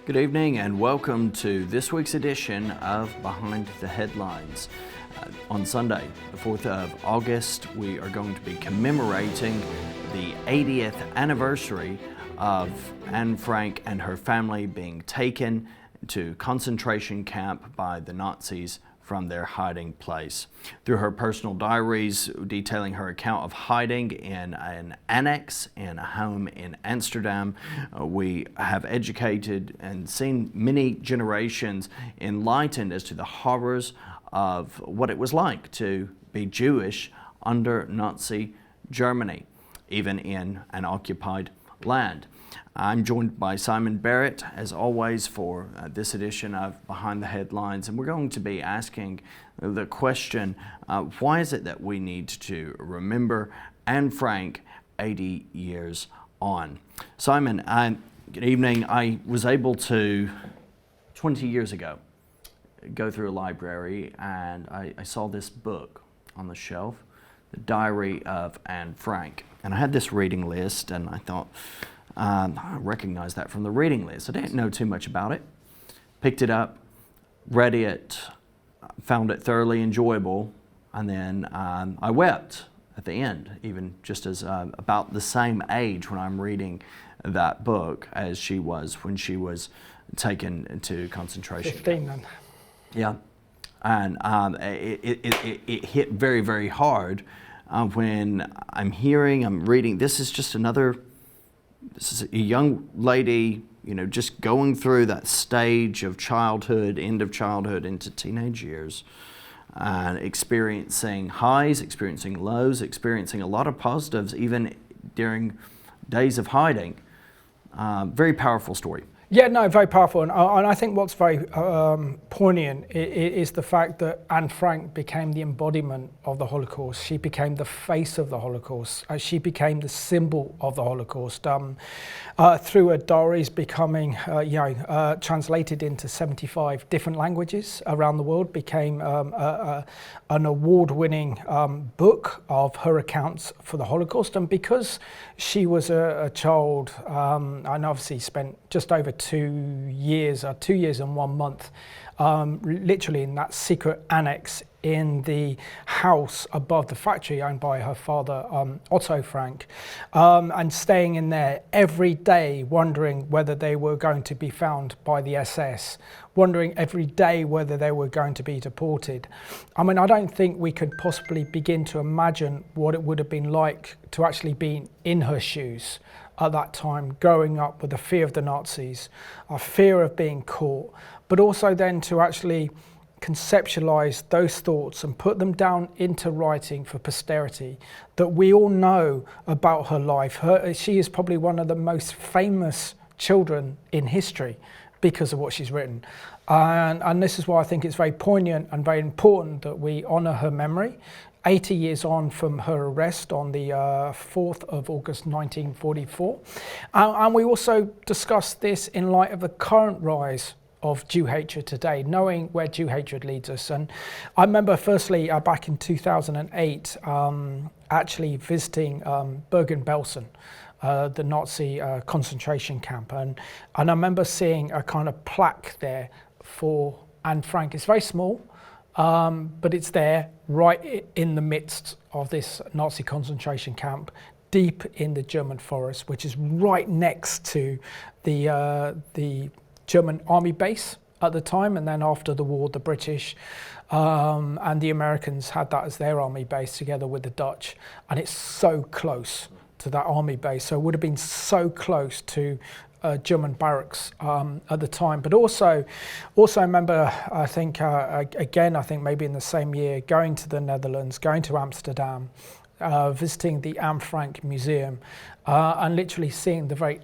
Good evening and welcome to this week's edition of Behind the Headlines. On Sunday, the 4th of August, we are going to be commemorating the 80th anniversary of Anne Frank and her family being taken to concentration camp by the Nazis from their hiding place. Through her personal diaries detailing her account of hiding in an annex in a home in Amsterdam, we have educated and seen many generations enlightened as to the horrors of what it was like to be Jewish under Nazi Germany, even in an occupied land. I'm joined by Simon Barrett, as always, for this edition of Behind the Headlines, and we're going to be asking the question, why is it that we need to remember Anne Frank 80 years on? Simon, good evening. I was able to, 20 years ago, go through a library and I saw this book on the shelf, The Diary of Anne Frank. And I had this reading list and I thought, I recognized that from the reading list. I didn't know too much about it. Picked it up, read it, found it thoroughly enjoyable, and then I wept at the end, even just as about the same age when I'm reading that book as she was when she was taken into concentration 15 then. Yeah, and it hit very, very hard when I'm reading. This is a young lady, just going through that stage of childhood, end of childhood into teenage years, and experiencing highs, experiencing lows, experiencing a lot of positives, even during days of hiding. Very powerful story. Yeah, no, very powerful. And I think what's very poignant is the fact that Anne Frank became the embodiment of the Holocaust. She became the face of the Holocaust. She became the symbol of the Holocaust. Through her diaries becoming translated into 75 different languages around the world, became an award-winning book of her accounts for the Holocaust. And because she was a child and obviously spent just over 2 years and 1 month, literally in that secret annex in the house above the factory owned by her father, Otto Frank, and staying in there every day, wondering whether they were going to be found by the SS, wondering every day whether they were going to be deported. I mean, I don't think we could possibly begin to imagine what it would have been like to actually be in her shoes at that time, growing up with the fear of the Nazis, a fear of being caught, but also then to actually conceptualize those thoughts and put them down into writing for posterity, that we all know about her life. She is probably one of the most famous children in history because of what she's written. And this is why I think it's very poignant and very important that we honor her memory. 80 years on from her arrest on the 4th of August 1944. And we also discuss this in light of the current rise of Jew hatred today, knowing where Jew hatred leads us. And I remember firstly back in 2008 actually visiting Bergen-Belsen, the Nazi concentration camp. And I remember seeing a kind of plaque there for Anne Frank. It's very small, but it's there right in the midst of this Nazi concentration camp, deep in the German forest, which is right next to the German army base at the time. And then after the war, the British and the Americans had that as their army base together with the Dutch. And it's so close to that army base. So it would have been so close to German barracks at the time. But also I remember, I think maybe in the same year, going to the Netherlands, going to Amsterdam, visiting the Anne Frank Museum, and literally seeing the very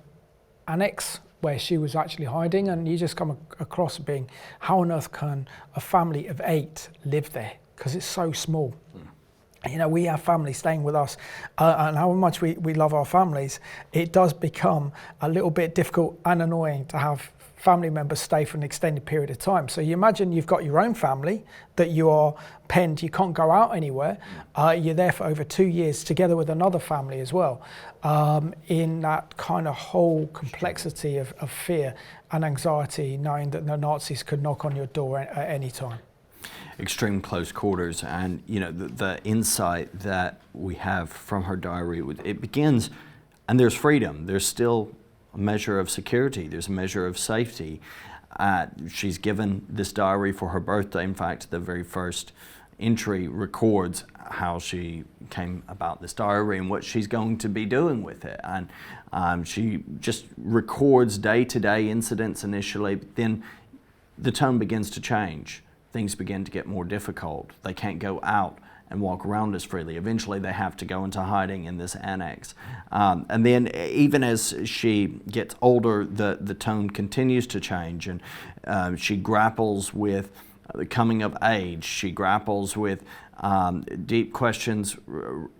annex where she was actually hiding. And you just come across being, how on earth can a family of 8 live there? Because it's so small. We have families staying with us, and how much we love our families, it does become a little bit difficult and annoying to have family members stay for an extended period of time. So you imagine you've got your own family that you are penned, you can't go out anywhere. You're there for over 2 years together with another family as well, in that kind of whole complexity of fear and anxiety, knowing that the Nazis could knock on your door at any time. Extreme close quarters, and the insight that we have from her diary, it begins, and there's freedom. There's still a measure of security. There's a measure of safety. She's given this diary for her birthday. In fact, the very first entry records how she came about this diary and what she's going to be doing with it. And she just records day-to-day incidents initially, but then the tone begins to change. Things begin to get more difficult. They can't go out and walk around as freely. Eventually they have to go into hiding in this annex. And then even as she gets older, the tone continues to change, and she grapples with the coming of age. She grapples with deep questions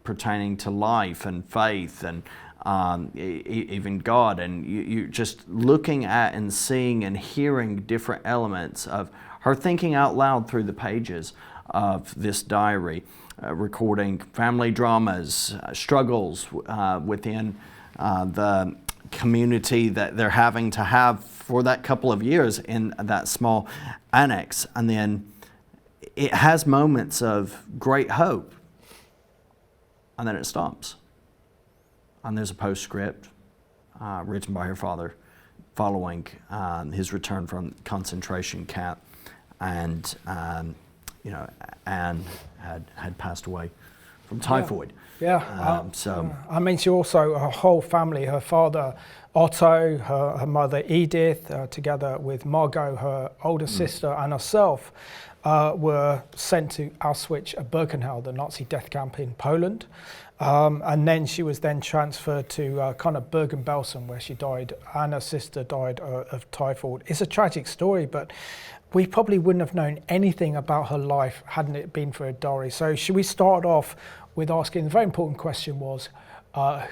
pertaining to life and faith and even God. And you're just looking at and seeing and hearing different elements of her thinking out loud through the pages of this diary, recording family dramas, struggles within the community that they're having to have for that couple of years in that small annex. And then it has moments of great hope, and then it stops. And there's a postscript written by her father following his return from concentration camp. And Anne had passed away from typhoid. I mean, she also, her whole family, her father Otto, her mother Edith, together with Margot, her older sister, and herself, were sent to Auschwitz-Birkenau, the Nazi death camp in Poland. And then she was then transferred to kind of Bergen-Belsen, where she died, and her sister died of typhoid. It's a tragic story, but we probably wouldn't have known anything about her life hadn't it been for her diary. So should we start off with asking, the very important question was,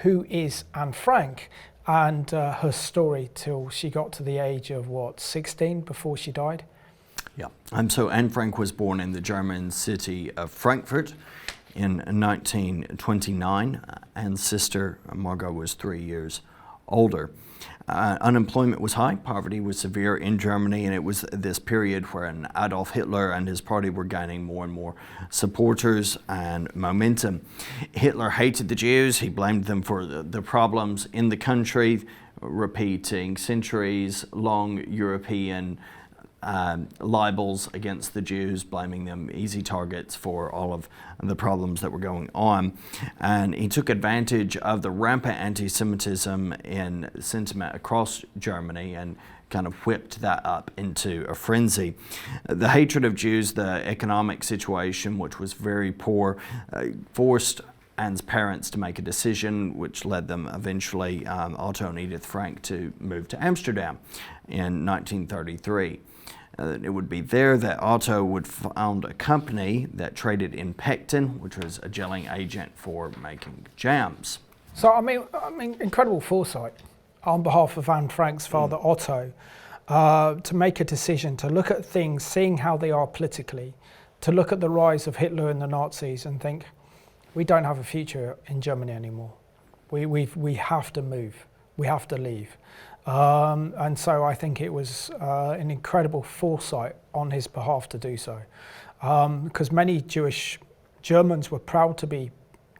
who is Anne Frank? And her story till she got to the age of, 16 before she died? Yeah, and so Anne Frank was born in the German city of Frankfurt in 1929. Anne's sister, Margot, was 3 years older. Unemployment was high, poverty was severe in Germany, and it was this period when Adolf Hitler and his party were gaining more and more supporters and momentum. Hitler hated the Jews. He blamed them for the problems in the country, repeating centuries-long European libels against the Jews, blaming them easy targets for all of the problems that were going on. And he took advantage of the rampant anti-Semitism in sentiment across Germany and kind of whipped that up into a frenzy. The hatred of Jews, the economic situation, which was very poor, forced Anne's parents to make a decision, which led them eventually, Otto and Edith Frank, to move to Amsterdam in 1933. It would be there that Otto would found a company that traded in pectin, which was a gelling agent for making jams. So I mean, incredible foresight on behalf of Anne Frank's father Otto, to make a decision, to look at things, seeing how they are politically, to look at the rise of Hitler and the Nazis and think, we don't have a future in Germany anymore. We have to move. We have to leave. And so I think it was an incredible foresight on his behalf to do so. Because many Jewish Germans were proud to be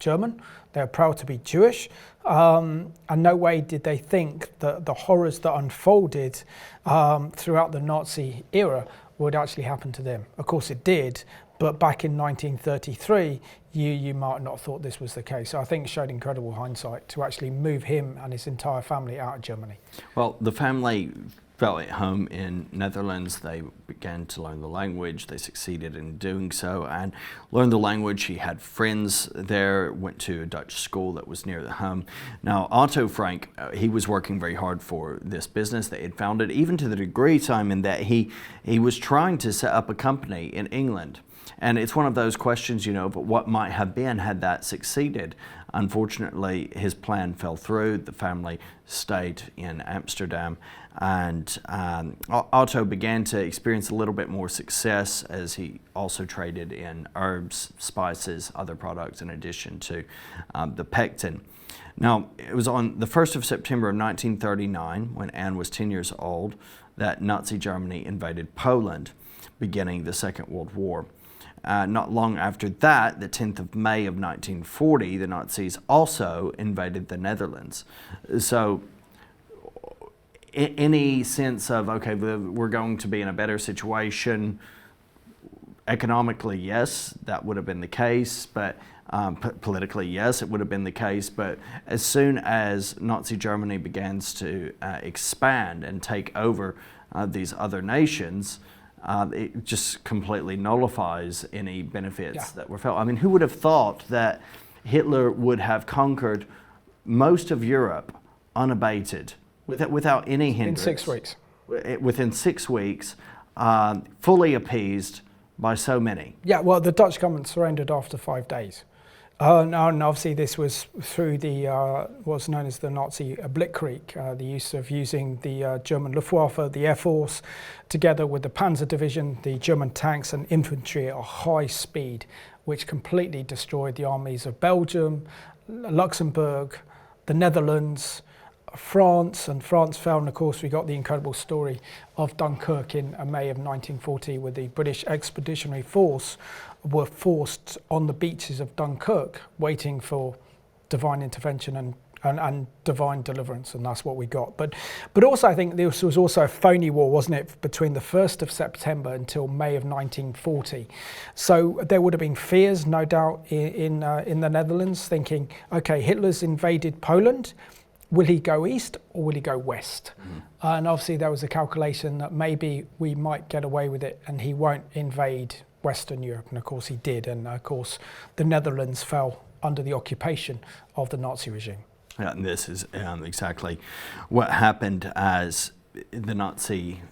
German, they were proud to be Jewish, and no way did they think that the horrors that unfolded throughout the Nazi era would actually happen to them. Of course it did, but back in 1933, you might not have thought this was the case. So I think it showed incredible hindsight to actually move him and his entire family out of Germany. Well, the family felt at home in Netherlands. They began to learn the language. They succeeded in doing so and learned the language. He had friends there, went to a Dutch school that was near the home. Now, Otto Frank, he was working very hard for this business that he had founded, even to the degree, Simon, that he was trying to set up a company in England. And it's one of those questions, but what might have been had that succeeded. Unfortunately, his plan fell through. The family stayed in Amsterdam, and Otto began to experience a little bit more success as he also traded in herbs, spices, other products in addition to the pectin. Now, it was on the 1st of September of 1939, when Anne was 10 years old, that Nazi Germany invaded Poland, beginning the Second World War. Not long after that, the 10th of May of 1940, the Nazis also invaded the Netherlands. So any sense of, okay, we're going to be in a better situation, economically, yes, that would have been the case, but politically, yes, it would have been the case. But as soon as Nazi Germany begins to expand and take over these other nations, it just completely nullifies any benefits that were felt. I mean, who would have thought that Hitler would have conquered most of Europe unabated, without any hindrance? In 6 weeks. Within 6 weeks, fully appeased by so many. Yeah, well, the Dutch government surrendered after 5 days. And obviously this was through the what's known as the Nazi Blitzkrieg, the use of using the German Luftwaffe, the Air Force, together with the Panzer Division, the German tanks and infantry at a high speed, which completely destroyed the armies of Belgium, Luxembourg, the Netherlands, France, and France fell. And of course we got the incredible story of Dunkirk in May of 1940, where the British Expeditionary Force were forced on the beaches of Dunkirk, waiting for divine intervention and divine deliverance, and that's what we got. But also I think this was also a phony war, wasn't it, between the 1st of September until May of 1940. So there would have been fears, no doubt, in the Netherlands, thinking, okay, Hitler's invaded Poland. Will he go east or will he go west? And obviously there was a calculation that maybe we might get away with it and he won't invade Western Europe. And of course he did. And of course the Netherlands fell under the occupation of the Nazi regime. Yeah, and this is exactly what happened as the Nazi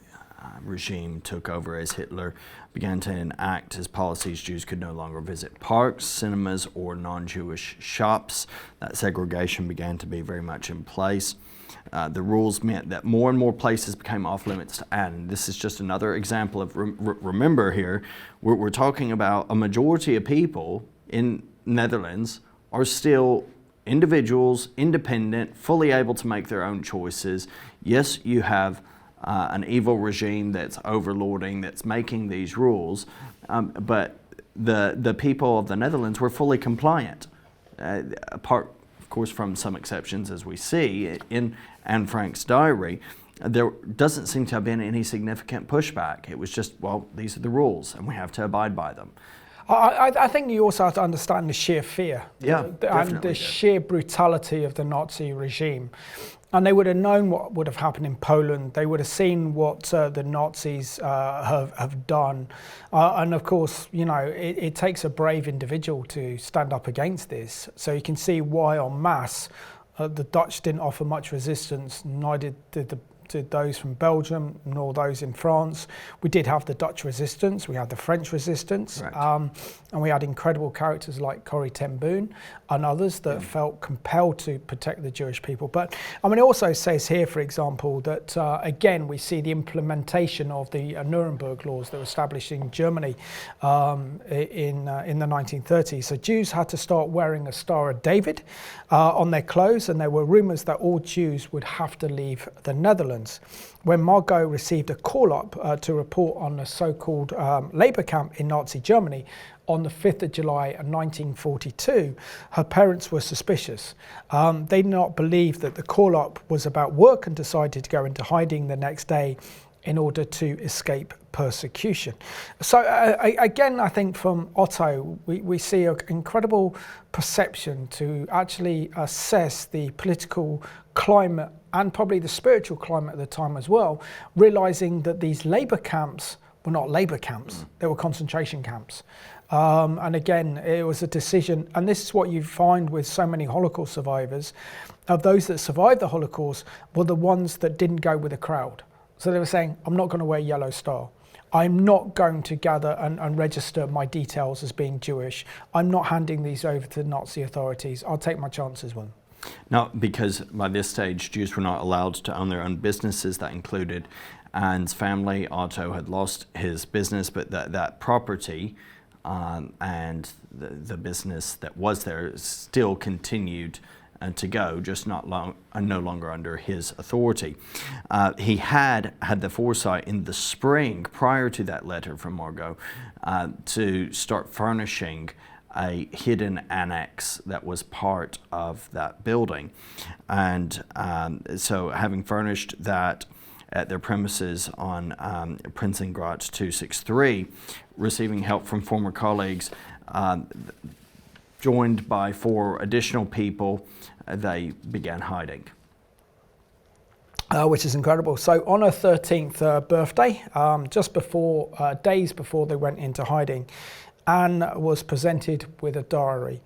regime took over, as Hitler began to enact his policies. Jews could no longer visit parks, cinemas, or non-Jewish shops. That segregation began to be very much in place. The rules meant that more and more places became off limits to Anne. And this is just another example of, remember here, we're talking about a majority of people in Netherlands are still individuals, independent, fully able to make their own choices. Yes, you have an evil regime that's overlording, that's making these rules, but the people of the Netherlands were fully compliant, apart, of course, from some exceptions, as we see in Anne Frank's diary. There doesn't seem to have been any significant pushback. It was just, well, these are the rules, and we have to abide by them. I think you also have to understand the sheer fear, and the sheer brutality of the Nazi regime. And they would have known what would have happened in Poland. They would have seen what the Nazis have done. And of course, it takes a brave individual to stand up against this. So you can see why en masse the Dutch didn't offer much resistance, neither did those from Belgium nor those in France. We did have the Dutch resistance, we had the French resistance, right. And we had incredible characters like Corrie ten Boom and others that felt compelled to protect the Jewish people. But I mean, it also says here, for example, that again we see the implementation of the Nuremberg laws that were established in Germany in the 1930s. So Jews had to start wearing a Star of David on their clothes, and there were rumours that all Jews would have to leave the Netherlands. When Margot received a call-up to report on a so-called labour camp in Nazi Germany on the 5th of July 1942, her parents were suspicious. They did not believe that the call-up was about work and decided to go into hiding the next day in order to escape persecution. So again, I think from Otto, we see an incredible perception to actually assess the political climate and probably the spiritual climate at the time as well, realizing that these labour camps were not labour camps, they were concentration camps. And again, it was a decision, and this is what you find with so many Holocaust survivors, of those that survived the Holocaust were the ones that didn't go with the crowd. So they were saying, I'm not going to wear yellow star. I'm not going to gather and register my details as being Jewish. I'm not handing these over to Nazi authorities. I'll take my chances with them. Now, because by this stage, Jews were not allowed to own their own businesses. That included Anne's family. Otto had lost his business, but that property and the business that was there still continued to go, just no longer under his authority. He had the foresight in the spring, prior to that letter from Margot, to start furnishing a hidden annex that was part of that building. And so having furnished that at their premises on Prinsengracht 263, receiving help from former colleagues, joined by 4 additional people, they began hiding. Which is incredible. So on her 13th birthday, just before, days before they went into hiding, Anne was presented with a diary.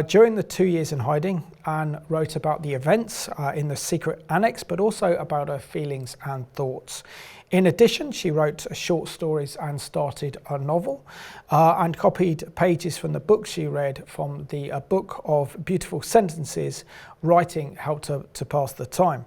During the 2 years in hiding, Anne wrote about the events in the secret annex, but also about her feelings and thoughts. In addition, she wrote short stories and started a novel, and copied pages from the book she read from the Book of Beautiful Sentences. Writing helped her to pass the time.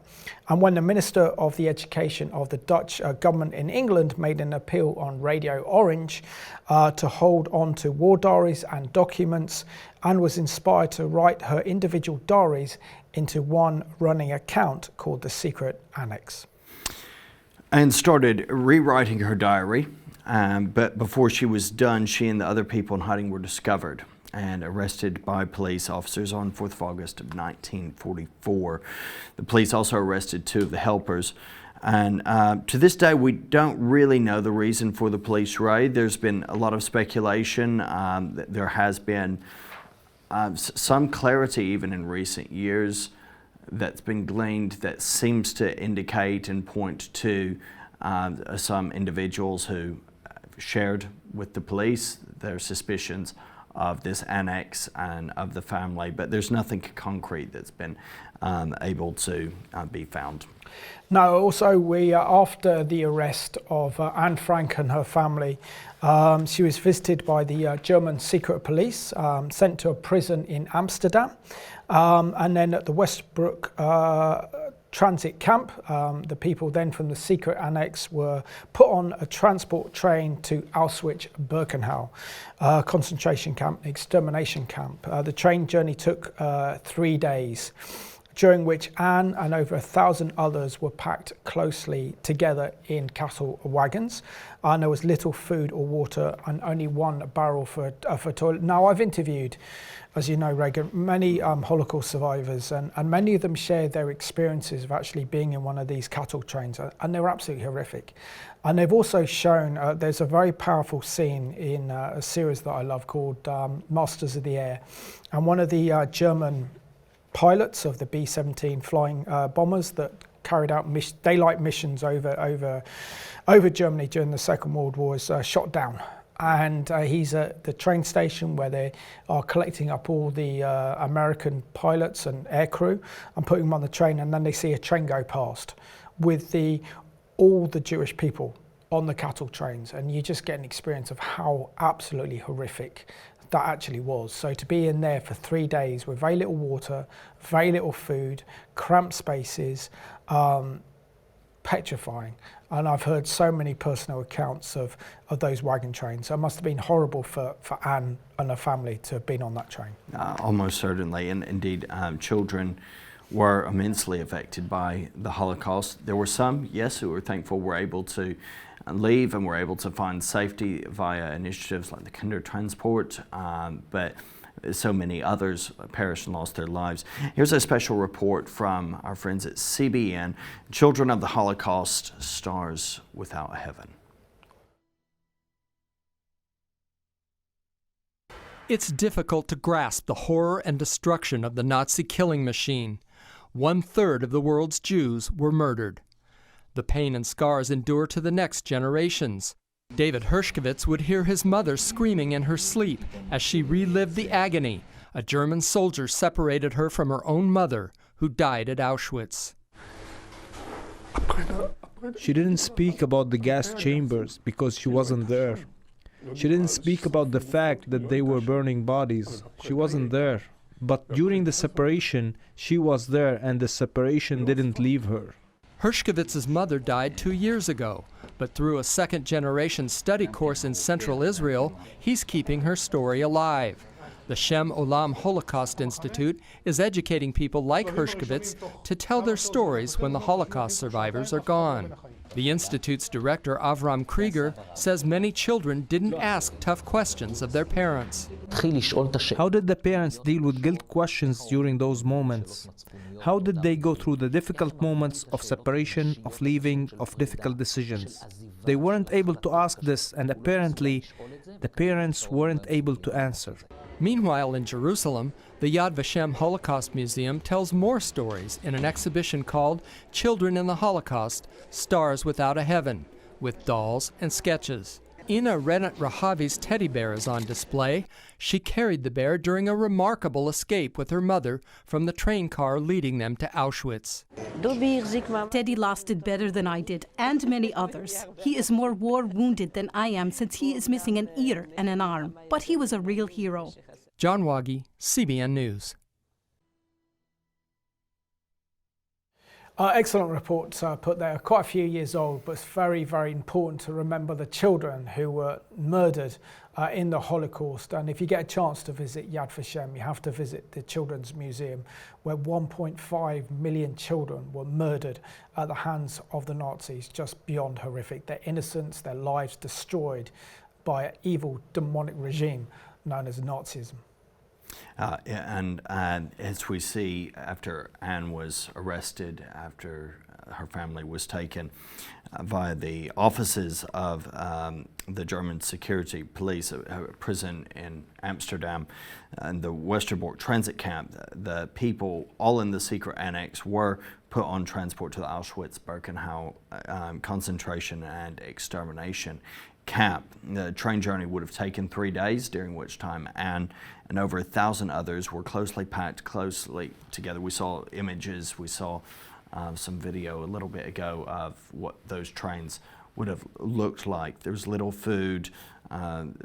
And when the Minister of the Education of the Dutch government in England made an appeal on Radio Orange to hold on to war diaries and documents, Anne was inspired to write her individual diaries into one running account called The Secret Annex. And started rewriting her diary, but before she was done, she and the other people in hiding were discovered and arrested by police officers on 4th of August of 1944. The police also arrested 2 of the helpers. And to this day, we don't really know the reason for the police raid. There's been a lot of speculation. There has been some clarity even in recent years that's been gleaned that seems to indicate and point to some individuals who shared with the police their suspicions of this annex and of the family, but there's nothing concrete that's been able to be found. No, also after the arrest of Anne Frank and her family, she was visited by the German secret police, sent to a prison in Amsterdam, and then at the Westbrook transit camp, the people then from the secret annex were put on a transport train to Auschwitz-Birkenau, concentration camp, extermination camp. The train journey took 3 days, during which Anne and over 1,000 others were packed closely together in cattle wagons. And there was little food or water and only 1 barrel for toilet. Now, I've interviewed, as you know, Reagan, many Holocaust survivors, and many of them shared their experiences of actually being in one of these cattle trains, and they were absolutely horrific. And they've also shown, there's a very powerful scene in a series that I love called Masters of the Air. And one of the German pilots of the B-17 flying bombers that carried out daylight missions over Germany during the Second World War is shot down. And he's at the train station where they are collecting up all the American pilots and aircrew and putting them on the train, and then they see a train go past with all the Jewish people on the cattle trains, and you just get an experience of how absolutely horrific that actually was. So to be in there for 3 days with very little water, very little food, cramped spaces, petrifying. And I've heard so many personal accounts of those wagon trains. So it must have been horrible for Anne and her family to have been on that train. Almost certainly, and indeed children were immensely affected by the Holocaust. There were some, yes, who were thankful were able to leave and were able to find safety via initiatives like the Kindertransport, but so many others perished and lost their lives. Here's a special report from our friends at CBN, Children of the Holocaust, Stars Without a Heaven. It's difficult to grasp the horror and destruction of the Nazi killing machine. 1/3 of the world's Jews were murdered. The pain and scars endure to the next generations. David Hershkovitz would hear his mother screaming in her sleep as she relived the agony. A German soldier separated her from her own mother, who died at Auschwitz. She didn't speak about the gas chambers because she wasn't there. She didn't speak about the fact that they were burning bodies. She wasn't there. But during the separation, she was there, and the separation didn't leave her. Hershkovitz's mother died 2 years ago, but through a second-generation study course in Central Israel, he's keeping her story alive. The Shem Olam Holocaust Institute is educating people like Hershkovitz to tell their stories when the Holocaust survivors are gone. The Institute's director, Avram Krieger, says many children didn't ask tough questions of their parents. How did the parents deal with guilt questions during those moments? How did they go through the difficult moments of separation, of leaving, of difficult decisions? They weren't able to ask this, and apparently the parents weren't able to answer. Meanwhile, in Jerusalem, the Yad Vashem Holocaust Museum tells more stories in an exhibition called Children in the Holocaust, Stars Without a Heaven, with dolls and sketches. Ina Renat Rahavi's teddy bear is on display. She carried the bear during a remarkable escape with her mother from the train car leading them to Auschwitz. Teddy lasted better than I did, and many others. He is more war-wounded than I am since he is missing an ear and an arm, but he was a real hero. John Waggy, CBN News. Excellent report put there. Quite a few years old, but it's very, very important to remember the children who were murdered in the Holocaust. And if you get a chance to visit Yad Vashem, you have to visit the Children's Museum, where 1.5 million children were murdered at the hands of the Nazis. Just beyond horrific. Their innocence, their lives destroyed by an evil, demonic regime known as Nazism. And as we see, after Anne was arrested, after her family was taken via the offices of the German security police, a prison in Amsterdam, and the Westerbork transit camp, the people all in the secret annex were put on transport to the Auschwitz-Birkenau concentration and extermination camp. The train journey would have taken 3 days, during which time Anne and over 1,000 others were closely packed, closely together. We saw images, we saw some video a little bit ago of what those trains would have looked like. There was little food,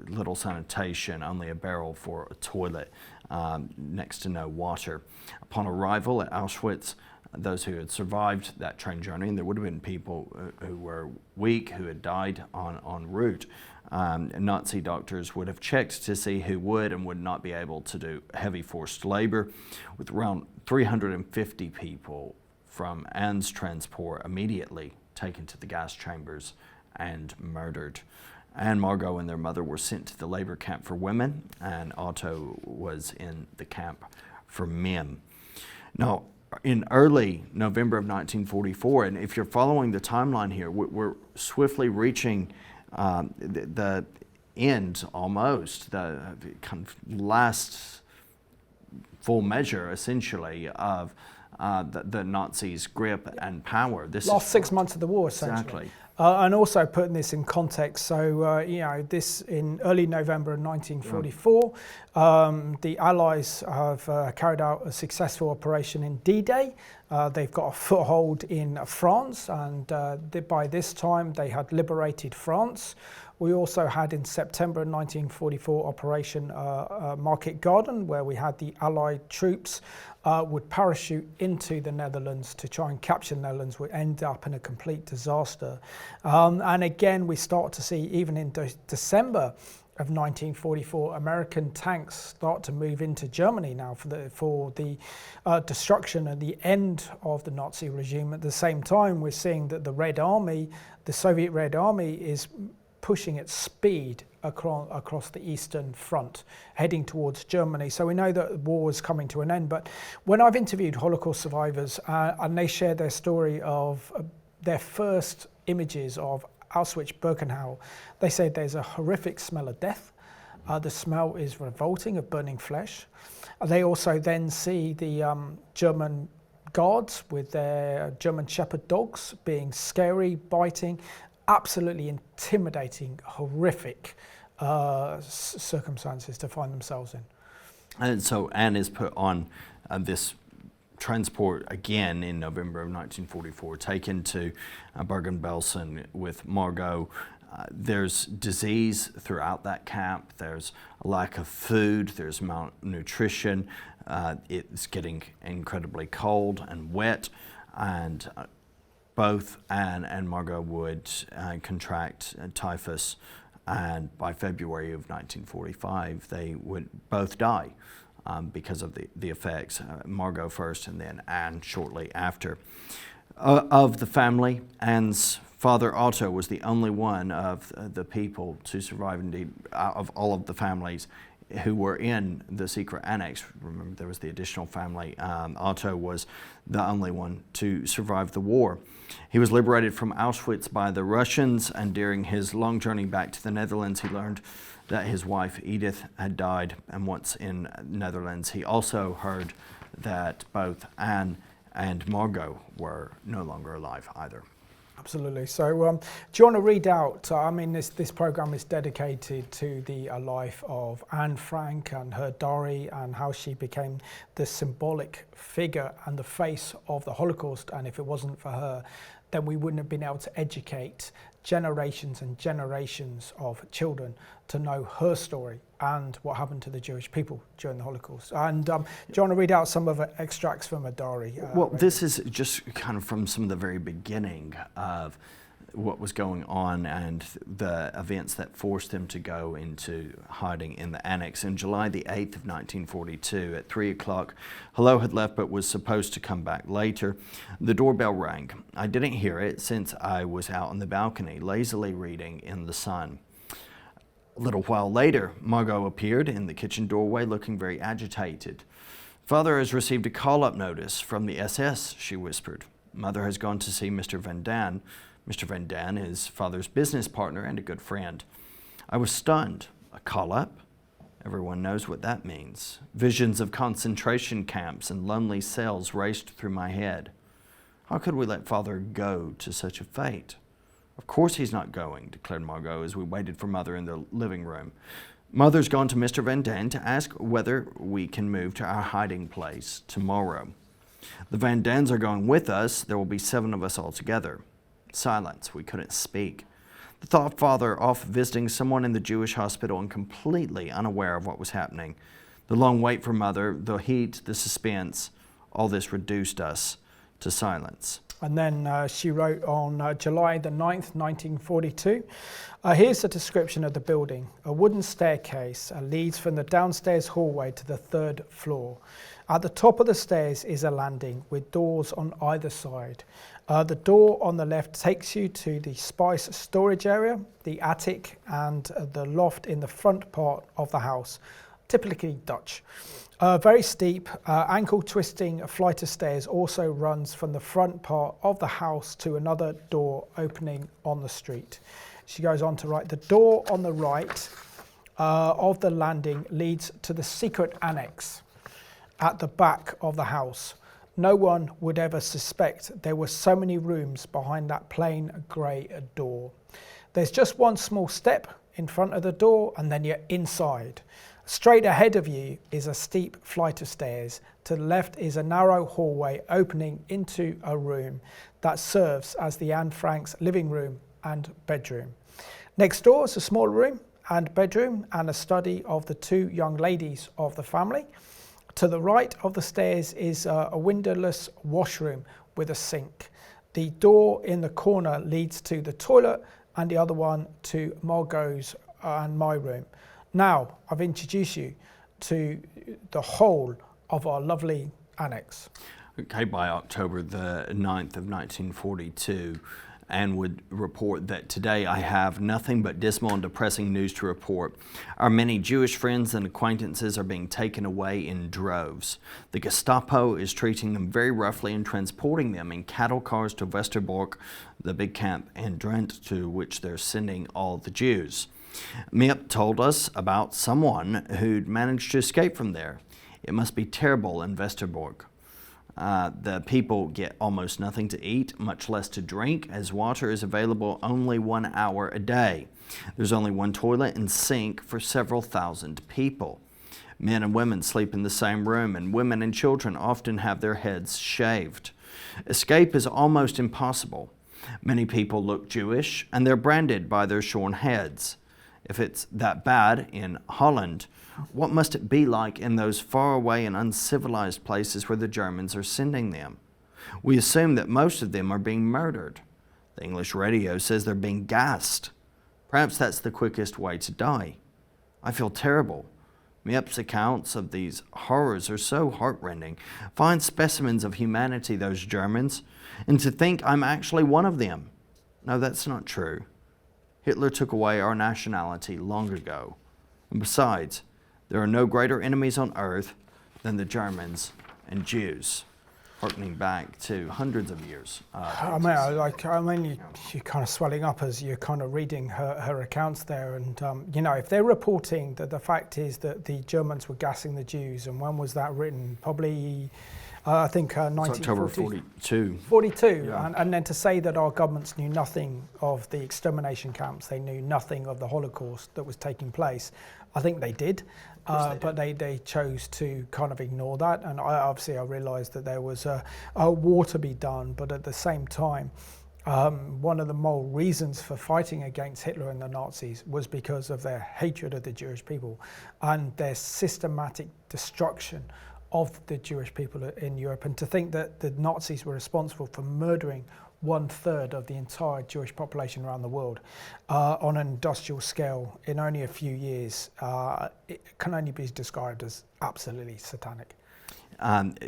little sanitation, only a barrel for a toilet, next to no water. Upon arrival at Auschwitz, those who had survived that train journey, and there would have been people who were weak, who had died en route. Nazi doctors would have checked to see who would and would not be able to do heavy forced labor, with around 350 people from Anne's transport immediately taken to the gas chambers and murdered. Anne, Margot, and their mother were sent to the labor camp for women, and Otto was in the camp for men. Now, in early November of 1944, and if you're following the timeline here, we're swiftly reaching the end almost, the kind of last full measure, essentially, of the Nazis' grip and power. This last 6 months of the war, essentially. Exactly. And also putting this in context, so this in early November of 1944, the Allies have carried out a successful operation in D-Day. They've got a foothold in France, and by this time they had liberated France. We also had in September 1944 Operation Market Garden, where we had the Allied troops would parachute into the Netherlands to try and capture the Netherlands, would end up in a complete disaster. And again, we start to see, even in December of 1944, American tanks start to move into Germany now for the destruction and the end of the Nazi regime. At the same time, we're seeing that the Red Army, the Soviet Red Army, is pushing at speed across the Eastern Front, heading towards Germany. So we know that the war is coming to an end. But when I've interviewed Holocaust survivors and they share their story of their first images of Auschwitz-Birkenau, they say there's a horrific smell of death. The smell is revolting, of burning flesh. They also then see the German guards with their German Shepherd dogs being scary, biting, absolutely intimidating, horrific circumstances to find themselves in. And so Anne is put on this transport again in November of 1944, taken to Bergen-Belsen with Margot. There's disease throughout that camp. There's a lack of food. There's malnutrition. It's getting incredibly cold and wet, and both Anne and Margot would contract typhus, and by February of 1945 they would both die because of the effects. Margot first and then Anne shortly after. Of the family, Anne's father Otto was the only one of the people to survive, indeed, of all of the families who were in the secret annex. Remember, there was the additional family. Otto was the only one to survive the war. He was liberated from Auschwitz by the Russians, and during his long journey back to the Netherlands, he learned that his wife Edith had died, and once in Netherlands, he also heard that both Anne and Margot were no longer alive either. Absolutely. So do you want to read out, I mean, this program is dedicated to the life of Anne Frank and her diary, and how she became the symbolic figure and the face of the Holocaust. And if it wasn't for her, then we wouldn't have been able to educate generations and generations of children to know her story and what happened to the Jewish people during the Holocaust. And do you want to read out some of the extracts from her diary? Well, this is just kind of from some of the very beginning of what was going on and the events that forced them to go into hiding in the annex. In July the 8th of 1942 at 3 o'clock, Hello had left but was supposed to come back later. The doorbell rang. I didn't hear it since I was out on the balcony, lazily reading in the sun. A little while later, Margot appeared in the kitchen doorway looking very agitated. Father has received a call-up notice from the SS, she whispered. Mother has gone to see Mr. Van Daan. Mr. Van Daan is Father's business partner and a good friend. I was stunned. A call-up? Everyone knows what that means. Visions of concentration camps and lonely cells raced through my head. How could we let Father go to such a fate? Of course he's not going, declared Margot as we waited for Mother in the living room. Mother's gone to Mr. Van Daan to ask whether we can move to our hiding place tomorrow. The Van Daans are going with us. There will be 7 of us all together. Silence. We couldn't speak. The thought of Father off visiting someone in the Jewish hospital and completely unaware of what was happening. The long wait for Mother, the heat, the suspense, all this reduced us to silence. And then she wrote on July the 9th, 1942, here's a description of the building. A wooden staircase leads from the downstairs hallway to the 3rd floor. At the top of the stairs is a landing with doors on either side. The door on the left takes you to the spice storage area, the attic, and the loft in the front part of the house, typically Dutch. Very steep, ankle-twisting flight of stairs also runs from the front part of the house to another door opening on the street. She goes on to write, the door on the right of the landing leads to the secret annex at the back of the house. No one would ever suspect there were so many rooms behind that plain grey door. There's just one small step in front of the door and then you're inside. Straight ahead of you is a steep flight of stairs. To the left is a narrow hallway opening into a room that serves as the Anne Frank's living room and bedroom. Next door is a small room and bedroom and a study of the 2 young ladies of the family. To the right of the stairs is a windowless washroom with a sink. The door in the corner leads to the toilet and the other one to Margot's and my room. Now I've introduced you to the whole of our lovely annex. Okay, by October the 9th of 1942, Anne would report that today I have nothing but dismal and depressing news to report. Our many Jewish friends and acquaintances are being taken away in droves. The Gestapo is treating them very roughly and transporting them in cattle cars to Westerbork, the big camp in Drenthe, to which they're sending all the Jews. Miep told us about someone who'd managed to escape from there. It must be terrible in Westerbork. The people get almost nothing to eat, much less to drink, as water is available only 1 hour a day. There's only one toilet and sink for several thousand people. Men and women sleep in the same room, and women and children often have their heads shaved. Escape is almost impossible. Many people look Jewish, and they're branded by their shorn heads. If it's that bad in Holland, what must it be like in those faraway and uncivilized places where the Germans are sending them? We assume that most of them are being murdered. The English radio says they're being gassed. Perhaps that's the quickest way to die. I feel terrible. Miep's accounts of these horrors are so heartrending. Fine specimens of humanity, those Germans, and to think I'm actually one of them. No, that's not true. Hitler took away our nationality long ago. And besides, there are no greater enemies on earth than the Germans and Jews, harkening back to hundreds of years. You're kind of swelling up as you're kind of reading her accounts there. And, if they're reporting that the fact is that the Germans were gassing the Jews, and when was that written? Probably, I think, 1942. 42. Yeah. And then to say that our governments knew nothing of the extermination camps, they knew nothing of the Holocaust that was taking place, I think they did. But they chose to kind of ignore that, and I realised that there was a war to be done, but at the same time, one of the moral reasons for fighting against Hitler and the Nazis was because of their hatred of the Jewish people and their systematic destruction of the Jewish people in Europe. And to think that the Nazis were responsible for murdering 1/3 of the entire Jewish population around the world on an industrial scale in only a few years, it can only be described as absolutely satanic.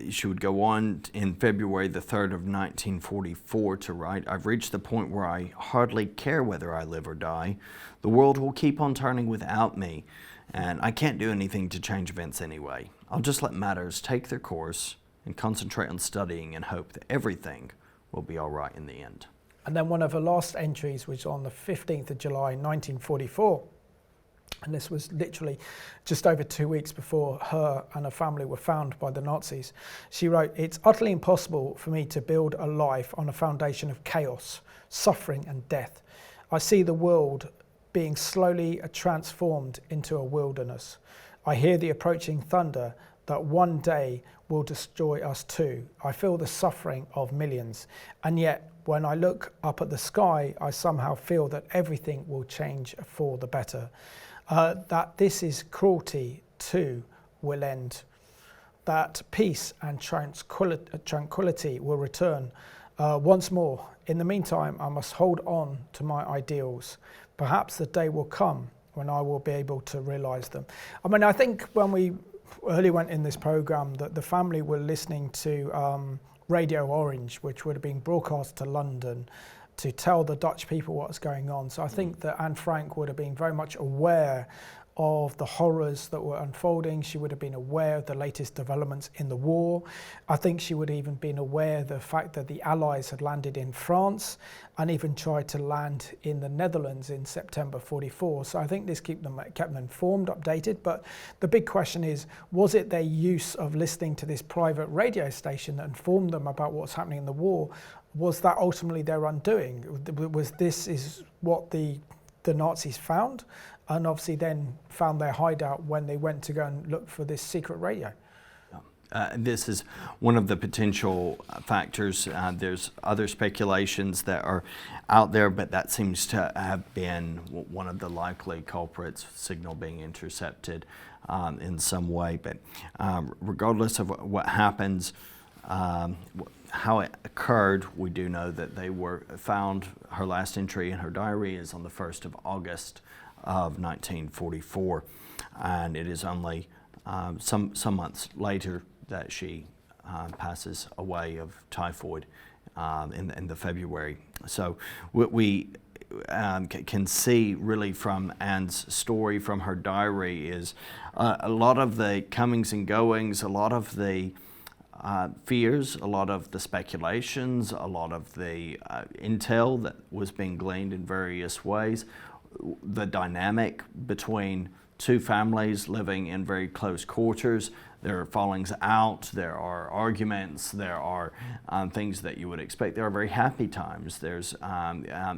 She would go on in February the 3rd of 1944 to write, "I've reached the point where I hardly care whether I live or die. The world will keep on turning without me, and I can't do anything to change events anyway. I'll just let matters take their course and concentrate on studying and hope that everything will be all right in the end." And then one of her last entries was on the 15th of July 1944. And this was literally just over 2 weeks before her and her family were found by the Nazis. She wrote, "It's utterly impossible for me to build a life on a foundation of chaos, suffering and death. I see the world being slowly transformed into a wilderness. I hear the approaching thunder that one day will destroy us too. I feel the suffering of millions. And yet, when I look up at the sky, I somehow feel that everything will change for the better. That this is cruelty too will end. That peace and tranquility will return once more. In the meantime, I must hold on to my ideals. Perhaps the day will come when I will be able to realize them." I mean, I think when we earlier went in this program that the family were listening to Radio Orange, which would have been broadcast to London to tell the Dutch people what's going on. So I think that Anne Frank would have been very much aware of the horrors that were unfolding. She would have been aware of the latest developments in the war. I think she would have even been aware of the fact that the Allies had landed in France and even tried to land in the Netherlands in September 44. So I think this kept them informed, updated. But the big question is, was it their use of listening to this private radio station that informed them about what's happening in the war? Was that ultimately their undoing? Was this is what the Nazis found? And obviously then found their hideout when they went to go and look for this secret radio. This is one of the potential factors. There's other speculations that are out there, but that seems to have been one of the likely culprits, signal being intercepted in some way. But regardless of what happens, how it occurred, we do know that they were found. Her last entry in her diary is on the 1st of August of 1944, and it is only some months later that she passes away of typhoid in the February. So what we can see really from Anne's story, from her diary, is a lot of the comings and goings, a lot of the fears, a lot of the speculations, a lot of the intel that was being gleaned in various ways, the dynamic between two families living in very close quarters. There are fallings out, there are arguments, there are things that you would expect. There are very happy times. There's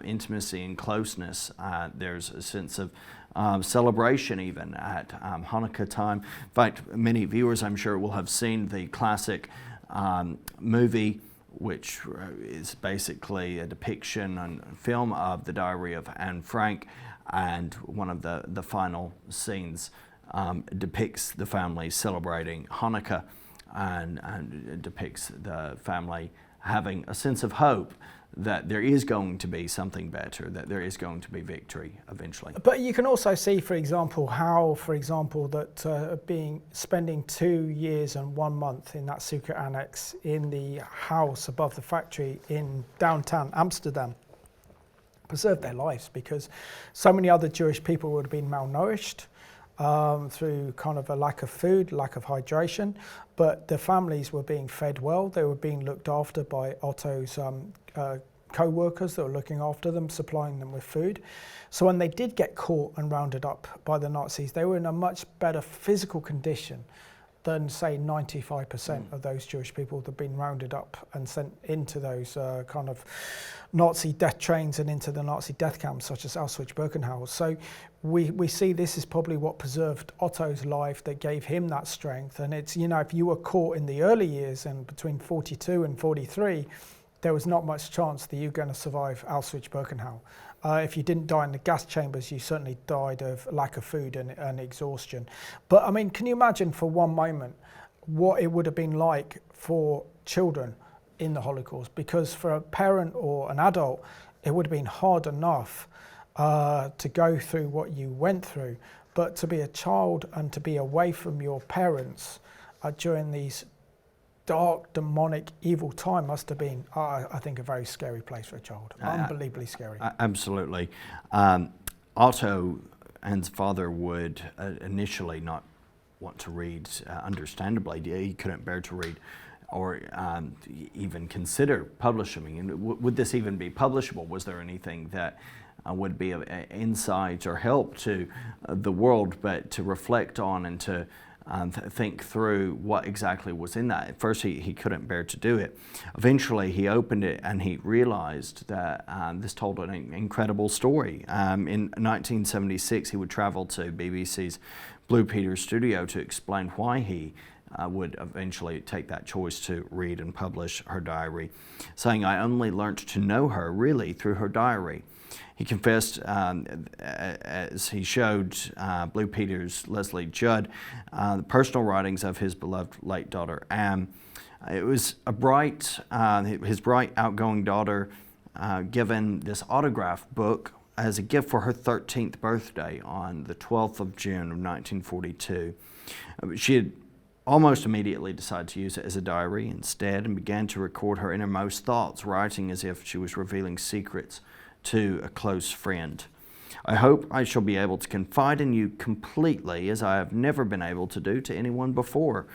intimacy and closeness. There's a sense of celebration even at Hanukkah time. In fact, many viewers, I'm sure, will have seen the classic movie, which is basically a depiction and film of the diary of Anne Frank, and one of the final scenes depicts the family celebrating Hanukkah and depicts the family having a sense of hope that there is going to be something better, that there is going to be victory eventually. But you can also see, for example, how, that spending 2 years and 1 month in that secret annex in the house above the factory in downtown Amsterdam preserved their lives, because so many other Jewish people would have been malnourished through kind of a lack of food, lack of hydration, but the families were being fed well. They were being looked after by Otto's co-workers that were looking after them, supplying them with food. So when they did get caught and rounded up by the Nazis, they were in a much better physical condition than, say, 95% of those Jewish people that had been rounded up and sent into those kind of Nazi death trains and into the Nazi death camps, such as Auschwitz-Birkenau. So we see this is probably what preserved Otto's life, that gave him that strength. And it's, you know, if you were caught in the early years and between 42 and 43, there was not much chance that you're going to survive Auschwitz-Birkenau. If you didn't die in the gas chambers, you certainly died of lack of food and exhaustion. But I mean, can you imagine for one moment what it would have been like for children in the Holocaust? Because for a parent or an adult, it would have been hard enough to go through what you went through. But to be a child and to be away from your parents during these dark, demonic, evil time must have been, I think, a very scary place for a child. Unbelievably scary. Absolutely. Otto, Anne's father, would initially not want to read, understandably. He couldn't bear to read or even consider publishing. And would this even be publishable? Was there anything that would be of insight or help to the world, but to reflect on and to think through what exactly was in that? At first he couldn't bear to do it. Eventually he opened it and he realized that this told an incredible story. In 1976 he would travel to BBC's Blue Peter studio to explain why he would eventually take that choice to read and publish her diary, saying, "I only learnt to know her really through her diary." He confessed, as he showed Blue Peter's Leslie Judd, the personal writings of his beloved late daughter, Anne. It was his bright, outgoing daughter given this autograph book as a gift for her 13th birthday on the 12th of June of 1942. She had almost immediately decided to use it as a diary instead and began to record her innermost thoughts, writing as if she was revealing secrets to a close friend. "I hope I shall be able to confide in you completely, as I have never been able to do to anyone before,"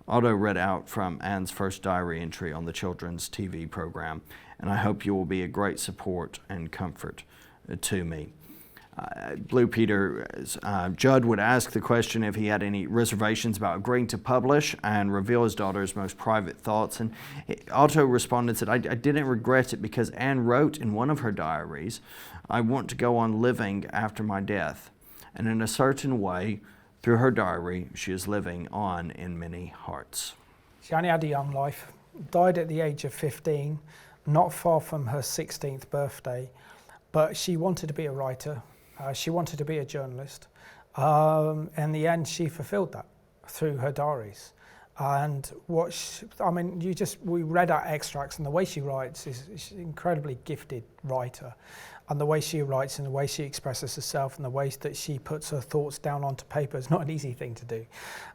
Otto read out from Anne's first diary entry on the children's TV program, "and I hope you will be a great support and comfort to me." Blue Peter Judd would ask the question if he had any reservations about agreeing to publish and reveal his daughter's most private thoughts, and Otto responded and said, I didn't regret it because Anne wrote in one of her diaries, "I want to go on living after my death," and in a certain way, through her diary, she is living on in many hearts. She only had a young life, died at the age of 15, not far from her 16th birthday, but she wanted to be a writer. She wanted to be a journalist. In the end, she fulfilled that through her diaries. And we read out extracts, and the way she writes she's an incredibly gifted writer. And the way she writes and the way she expresses herself and the ways that she puts her thoughts down onto paper is not an easy thing to do.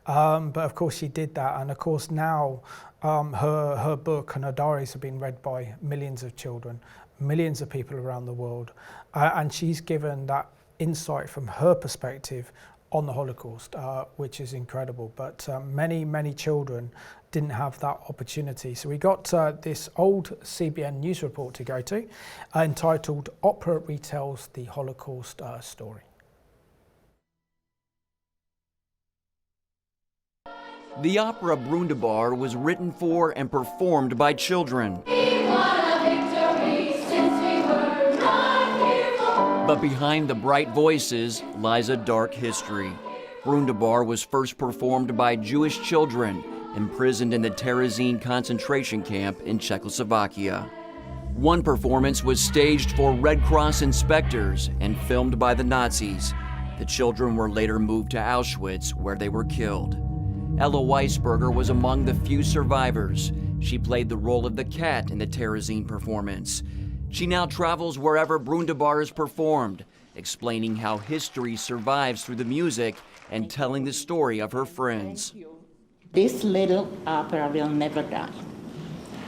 But of course she did that. And of course now her book and her diaries have been read by millions of children, millions of people around the world. And she's given that insight from her perspective on the Holocaust, which is incredible. But many, many children didn't have that opportunity. So we got this old CBN news report to go to entitled "Opera Retells the Holocaust Story." The opera Brundabar was written for and performed by children. But behind the bright voices lies a dark history. Brundabar was first performed by Jewish children imprisoned in the Terezin concentration camp in Czechoslovakia. One performance was staged for Red Cross inspectors and filmed by the Nazis. The children were later moved to Auschwitz, where they were killed. Ella Weisberger was among the few survivors. She played the role of the cat in the Terezin performance. She now travels wherever Brundabar is performed, explaining how history survives through the music and telling the story of her friends. This little opera will never die,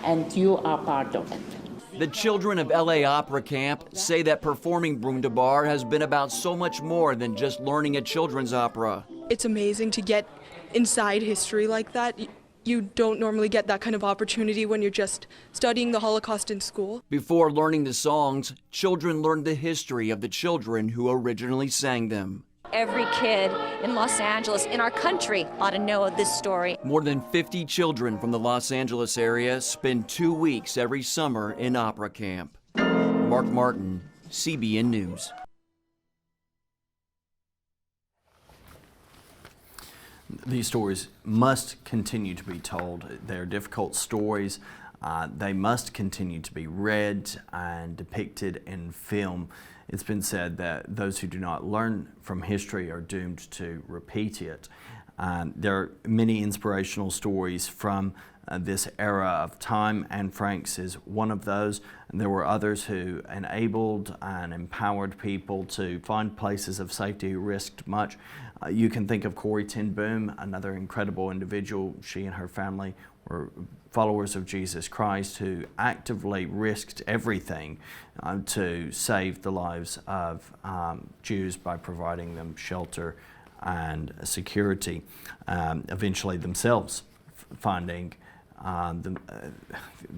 and you are part of it. The children of LA Opera Camp say that performing Brundabar has been about so much more than just learning a children's opera. It's amazing to get inside history like that. You don't normally get that kind of opportunity when you're just studying the Holocaust in school. Before learning the songs, children learned the history of the children who originally sang them. Every kid in Los Angeles, in our country, ought to know this story. More than 50 children from the Los Angeles area spend 2 weeks every summer in opera camp. Mark Martin, CBN News. These stories must continue to be told. They're difficult stories. They must continue to be read and depicted in film. It's been said that those who do not learn from history are doomed to repeat it. There are many inspirational stories from this era of time. Anne Frank's is one of those. And there were others who enabled and empowered people to find places of safety who risked much. You can think of Corrie ten Boom, another incredible individual. She and her family were followers of Jesus Christ who actively risked everything to save the lives of Jews by providing them shelter and security, eventually themselves finding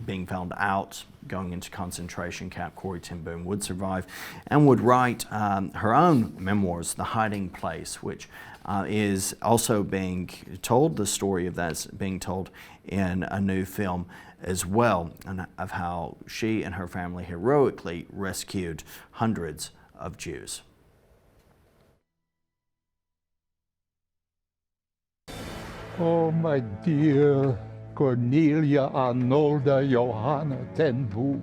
being found out, going into concentration camp. Corrie ten Boom would survive and would write her own memoirs, The Hiding Place, which is also being told, the story of that's being told in a new film as well, and of how she and her family heroically rescued hundreds of Jews. Oh, my dear Cornelia Arnolda Johanna ten Boom,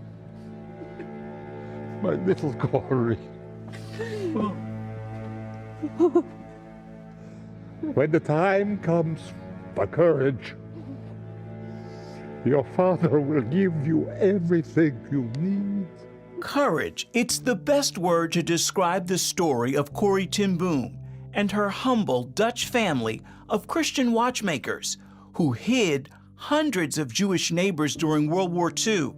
my little Corrie. When the time comes for courage, your father will give you everything you need. Courage. It's the best word to describe the story of Corrie ten Boom and her humble Dutch family of Christian watchmakers who hid hundreds of Jewish neighbors during World War II,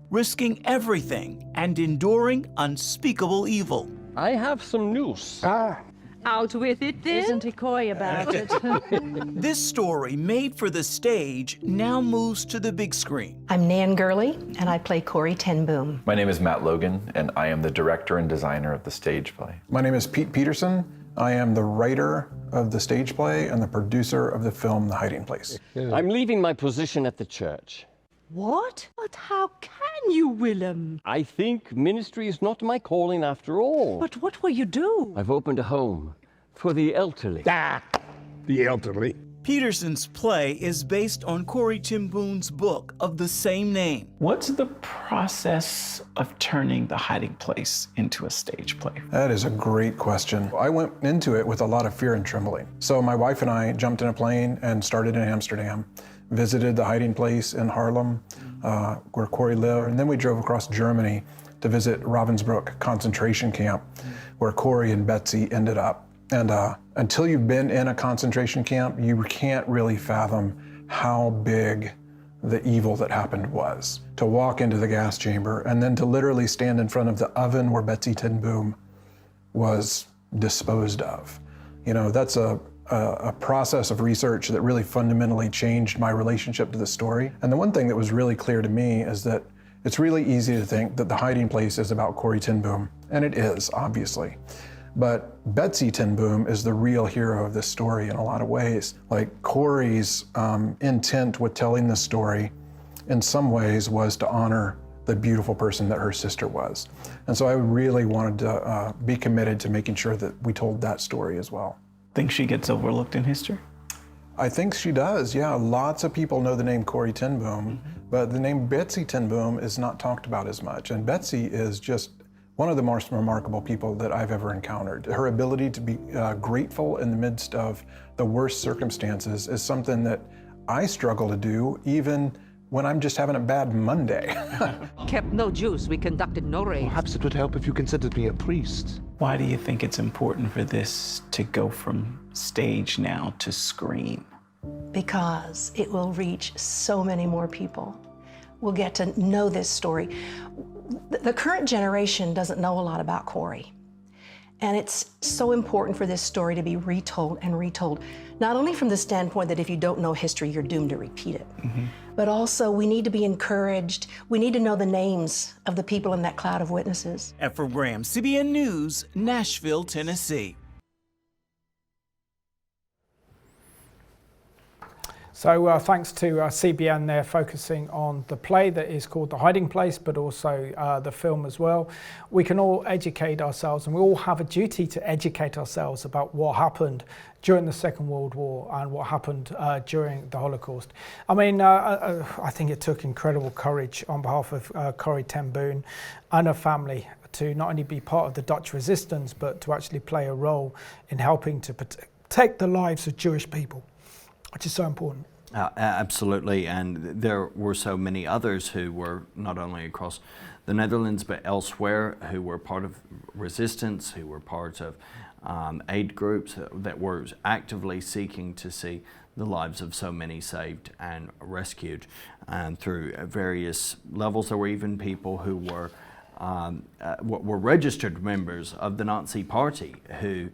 risking everything and enduring unspeakable evil. I have some news. Out with it, then? Isn't he coy about it? This story, made for the stage, now moves to the big screen. I'm Nan Gurley, and I play Corrie ten Boom. My name is Matt Logan, and I am the director and designer of the stage play. My name is Pete Peterson. I am the writer of the stage play and the producer of the film The Hiding Place. I'm leaving my position at the church. What? But how can you, Willem? I think ministry is not my calling after all. But what will you do? I've opened a home for the elderly. The elderly. Peterson's play is based on Corrie ten Boom's book of the same name. What's the process of turning The Hiding Place into a stage play? That is a great question. I went into it with a lot of fear and trembling. So my wife and I jumped in a plane and started in Amsterdam, visited The Hiding Place in Haarlem, where Corrie lived, and then we drove across Germany to visit Ravensbrück concentration camp, where Corrie and Betsy ended up. And until you've been in a concentration camp, you can't really fathom how big the evil that happened was. To walk into the gas chamber and then to literally stand in front of the oven where Betsy ten Boom was disposed of. You know, that's a process of research that really fundamentally changed my relationship to the story. And the one thing that was really clear to me is that it's really easy to think that The Hiding Place is about Corrie ten Boom, and it is, obviously. But Betsy ten Boom is the real hero of this story in a lot of ways. Like Corey's intent with telling this story in some ways was to honor the beautiful person that her sister was. And so I really wanted to be committed to making sure that we told that story as well. Think she gets overlooked in history? I think she does, yeah. Lots of people know the name Corey ten Boom, but the name Betsy ten Boom is not talked about as much. And Betsy is just one of the most remarkable people that I've ever encountered. Her ability to be grateful in the midst of the worst circumstances is something that I struggle to do even when I'm just having a bad Monday. Kept no Jews, we conducted no raids. Perhaps it would help if you considered me a priest. Why do you think it's important for this to go from stage now to screen? Because it will reach so many more people. We'll get to know this story. The current generation doesn't know a lot about Corey. And it's so important for this story to be retold and retold, not only from the standpoint that if you don't know history, you're doomed to repeat it, but also we need to be encouraged. We need to know the names of the people in that cloud of witnesses. Ephraim Graham, CBN News, Nashville, Tennessee. So thanks to CBN, they're focusing on the play that is called The Hiding Place, but also the film as well. We can all educate ourselves, and we all have a duty to educate ourselves about what happened during the Second World War and what happened during the Holocaust. I mean, I think it took incredible courage on behalf of Corrie ten Boom and her family to not only be part of the Dutch resistance, but to actually play a role in helping to protect the lives of Jewish people, which is so important. Absolutely, and there were so many others who were not only across the Netherlands but elsewhere who were part of resistance, who were part of aid groups that were actively seeking to see the lives of so many saved and rescued. And through various levels, there were even people who were registered members of the Nazi Party who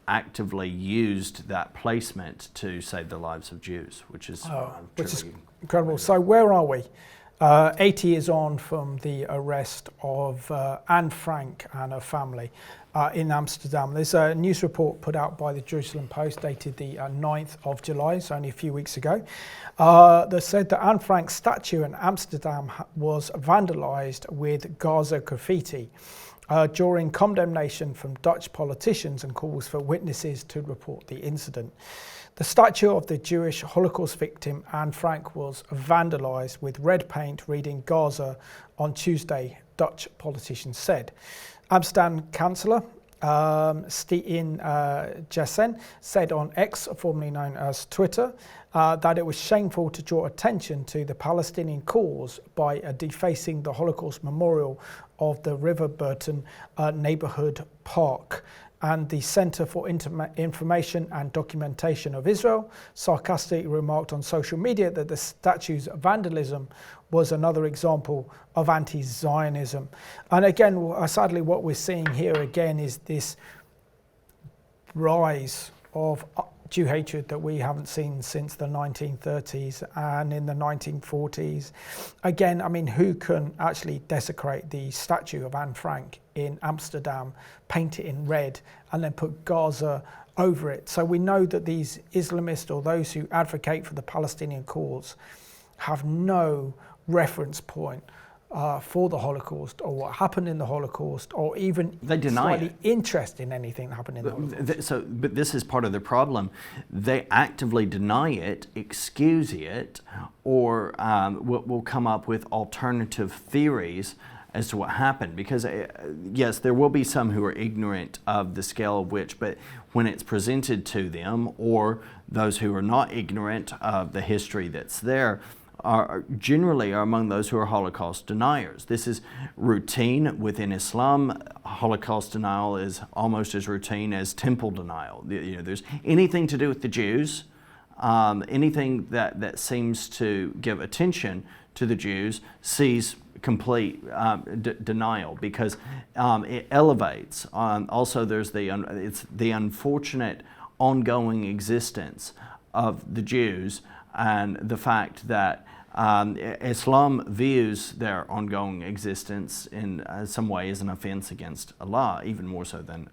actively used that placement to save the lives of Jews, which is incredible. So where are we? 80 years on from the arrest of Anne Frank and her family in Amsterdam. There's a news report put out by the Jerusalem Post dated the 9th of July, so only a few weeks ago, that said that Anne Frank's statue in Amsterdam was vandalized with Gaza graffiti. During condemnation from Dutch politicians and calls for witnesses to report the incident. The statue of the Jewish Holocaust victim Anne Frank was vandalized with red paint reading Gaza on Tuesday, Dutch politicians said. Amsterdam Councillor Stijn Jessen said on X, formerly known as Twitter, that it was shameful to draw attention to the Palestinian cause by defacing the Holocaust memorial of the River Burton neighborhood park. And the Center for Information and Documentation of Israel sarcastically remarked on social media that the statue's vandalism was another example of anti-Zionism. And again, sadly, what we're seeing here again is this rise of Jew hatred that we haven't seen since the 1930s and in the 1940s. Again, I mean, who can actually desecrate the statue of Anne Frank in Amsterdam, paint it in red, and then put Gaza over it? So we know that these Islamists or those who advocate for the Palestinian cause have no reference point for the Holocaust or what happened in the Holocaust, or even slightly interest in anything that happened in the Holocaust. But this is part of the problem. They actively deny it, excuse it, or will come up with alternative theories as to what happened. Because yes, there will be some who are ignorant of the scale of which, but when it's presented to them, or those who are not ignorant of the history that's there, are generally among those who are Holocaust deniers. This is routine within Islam. Holocaust denial is almost as routine as temple denial. You know, there's anything to do with the Jews, anything that seems to give attention to the Jews sees complete denial, because it elevates. Also, there's it's the unfortunate ongoing existence of the Jews, and the fact that Islam views their ongoing existence in some way as an offense against Allah, even more so than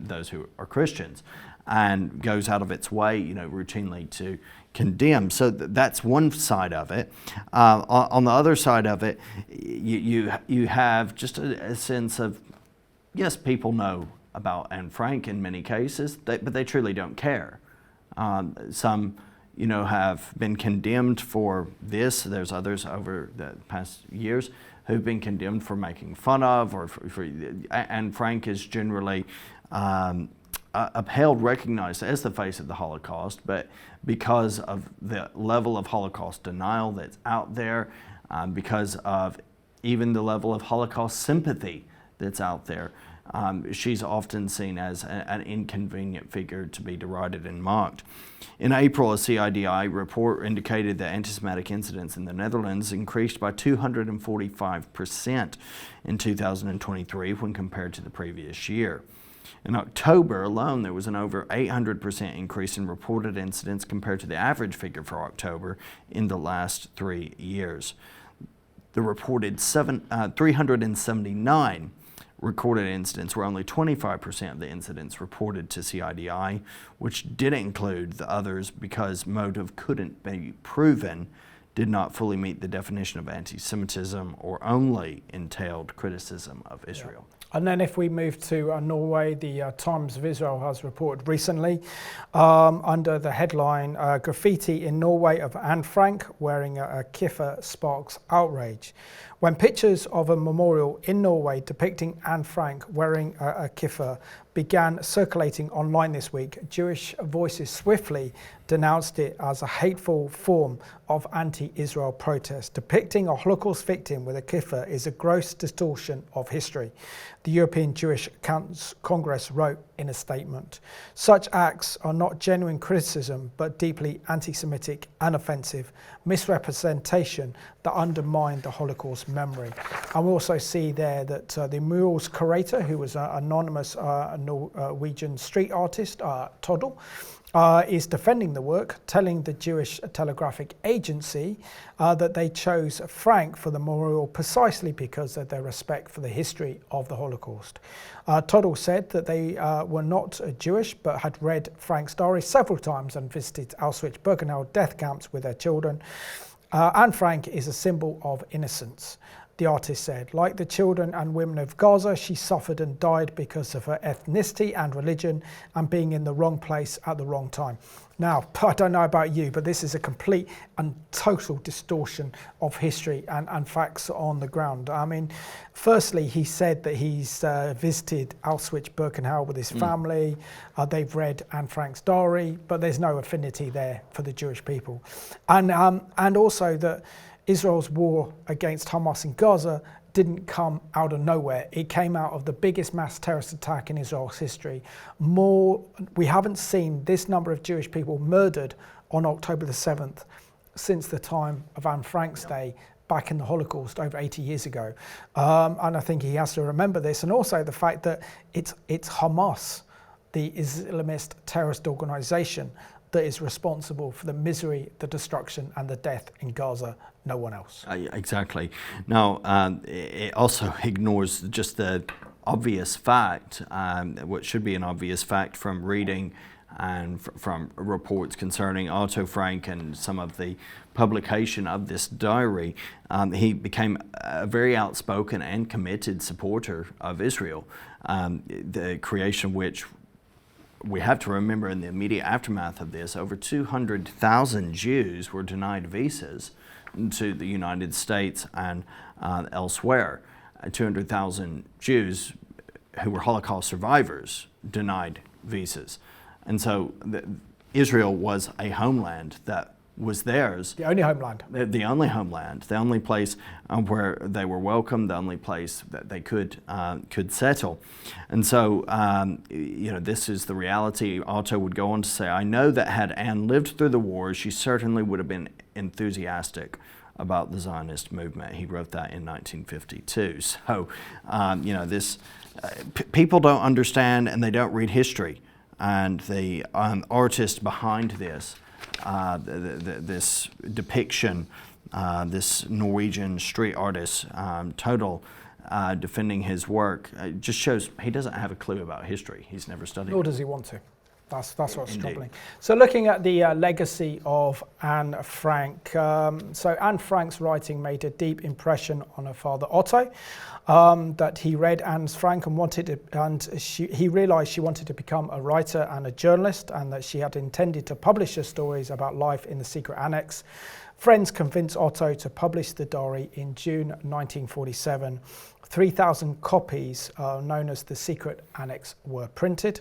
those who are Christians, and goes out of its way, routinely to condemn. So that's one side of it. On the other side of it, you have just a sense of, yes, people know about Anne Frank in many cases, but they truly don't care. Some have been condemned for this. There's others over the past years who've been condemned for making fun of, or Anne Frank is generally upheld, recognized as the face of the Holocaust, but because of the level of Holocaust denial that's out there, because of even the level of Holocaust sympathy that's out there, she's often seen as an inconvenient figure to be derided and mocked. In April, a CIDI report indicated that anti-Semitic incidents in the Netherlands increased by 245% in 2023 when compared to the previous year. In October alone, there was an over 800% increase in reported incidents compared to the average figure for October in the last 3 years. The reported 379 recorded incidents were only 25% of the incidents reported to CIDI, which didn't include the others because motive couldn't be proven, did not fully meet the definition of anti-Semitism, or only entailed criticism of Israel. And then if we move to Norway, the Times of Israel has reported recently under the headline, Graffiti in Norway of Anne Frank wearing a kippah sparks outrage. When pictures of a memorial in Norway depicting Anne Frank wearing a kippah began circulating online this week, Jewish voices swiftly denounced it as a hateful form of anti-Israel protest. Depicting a Holocaust victim with a kippah is a gross distortion of history, the European Jewish Congress wrote in a statement. Such acts are not genuine criticism, but deeply anti-Semitic and offensive misrepresentation that undermine the Holocaust memory. And we also see there that the mural's curator, who was an anonymous Norwegian street artist, Toddle, is defending the work, telling the Jewish Telegraphic Agency that they chose Frank for the memorial precisely because of their respect for the history of the Holocaust. Toddle said that they were not Jewish but had read Frank's diary several times and visited Auschwitz-Birkenau death camps with their children. Anne Frank is a symbol of innocence, the artist said. Like the children and women of Gaza, she suffered and died because of her ethnicity and religion and being in the wrong place at the wrong time. Now, I don't know about you, but this is a complete and total distortion of history and facts on the ground. I mean, firstly, he said that he's visited Auschwitz-Birkenau with his family. They've read Anne Frank's diary, but there's no affinity there for the Jewish people. And also that Israel's war against Hamas in Gaza didn't come out of nowhere. It came out of the biggest mass terrorist attack in Israel's history. We haven't seen this number of Jewish people murdered on October the 7th since the time of Anne Frank's day back in the Holocaust over 80 years ago. And I think he has to remember this. And also the fact that it's Hamas, the Islamist terrorist organization, that is responsible for the misery, the destruction and the death in Gaza, no one else. Exactly. Now, it also ignores just the obvious fact, what should be an obvious fact from reading and from reports concerning Otto Frank and some of the publication of this diary. He became a very outspoken and committed supporter of Israel, the creation which we have to remember in the immediate aftermath of this, over 200,000 Jews were denied visas to the United States and elsewhere. 200,000 Jews who were Holocaust survivors denied visas. And so Israel was a homeland that was theirs. The only homeland. The only homeland, the only place where they were welcome, the only place that they could settle. And so, this is the reality. Otto would go on to say, I know that had Anne lived through the war, she certainly would have been enthusiastic about the Zionist movement. He wrote that in 1952. So, people don't understand and they don't read history. And the artist behind this, this depiction this Norwegian street artist, total, defending his work. It just shows he doesn't have a clue about history. He's never studied Nor it. does he want to. That's what's Indeed. troubling. So looking at the legacy of Anne Frank. So Anne Frank's writing made a deep impression on her father Otto, that he read Anne Frank and he realized she wanted to become a writer and a journalist, and that she had intended to publish her stories about life in the secret annex. Friends convinced Otto to publish the diary in June 1947. 3,000 copies, known as the Secret Annex, were printed.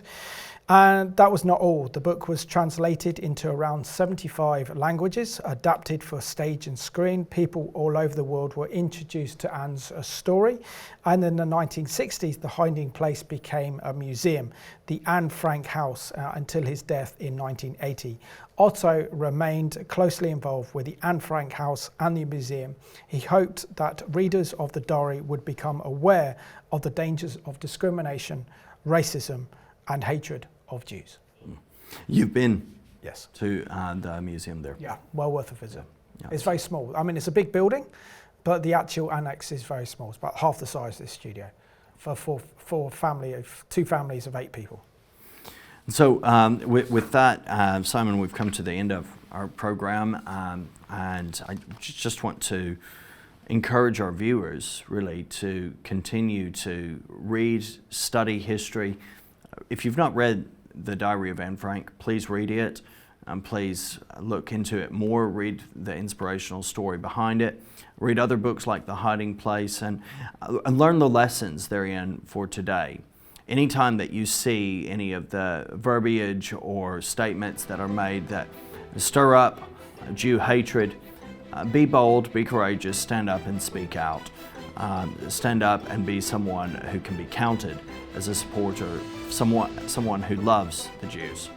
And that was not all. The book was translated into around 75 languages, adapted for stage and screen. People all over the world were introduced to Anne's story. And in the 1960s, the hiding place became a museum, the Anne Frank House, until his death in 1980. Otto remained closely involved with the Anne Frank House and the museum. He hoped that readers of the diary would become aware of the dangers of discrimination, racism, and hatred of Jews. You've been Yes. to the museum there. Yeah, well worth a visit. Yeah. It's very small. I mean, it's a big building, but the actual annex is very small. It's about half the size of this studio for two families of 8 people. So with that, Simon, we've come to the end of our program, and I just want to encourage our viewers really to continue to read, study history. If you've not read The Diary of Anne Frank, please read it, and please look into it more, read the inspirational story behind it, read other books like The Hiding Place, and learn the lessons therein for today. Anytime that you see any of the verbiage or statements that are made that stir up Jew hatred, be bold, be courageous, stand up and speak out. Stand up and be someone who can be counted as a supporter, someone who loves the Jews.